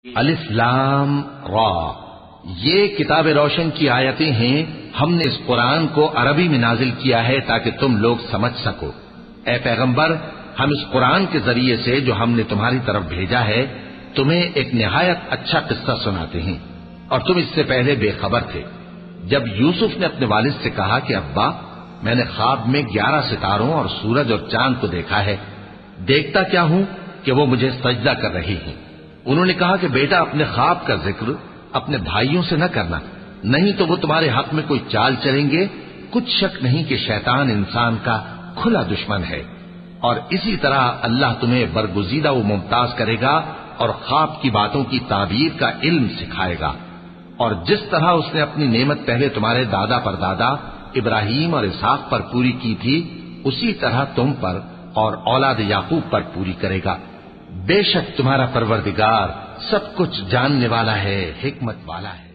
الف لام را، یہ کتاب روشن کی آیتیں ہیں. ہم نے اس قرآن کو عربی میں نازل کیا ہے تاکہ تم لوگ سمجھ سکو. اے پیغمبر، ہم اس قرآن کے ذریعے سے جو ہم نے تمہاری طرف بھیجا ہے تمہیں ایک نہایت اچھا قصہ سناتے ہیں، اور تم اس سے پہلے بے خبر تھے. جب یوسف نے اپنے والد سے کہا کہ ابا، میں نے خواب میں 11 ستاروں اور سورج اور چاند کو دیکھا ہے، دیکھتا کیا ہوں کہ وہ مجھے سجدہ کر رہی ہیں. انہوں نے کہا کہ بیٹا، اپنے خواب کا ذکر اپنے بھائیوں سے نہ کرنا، نہیں تو وہ تمہارے حق میں کوئی چال چلیں گے. کچھ شک نہیں کہ شیطان انسان کا کھلا دشمن ہے، اور اسی طرح اللہ تمہیں برگزیدہ و ممتاز کرے گا اور خواب کی باتوں کی تعبیر کا علم سکھائے گا. اور جس طرح اس نے اپنی نعمت پہلے تمہارے دادا پر دادا ابراہیم اور اسحاق پر پوری کی تھی، اسی طرح تم پر اور اولاد یعقوب پر پوری کرے گا. بے شک تمہارا پروردگار سب کچھ جاننے والا ہے، حکمت والا ہے.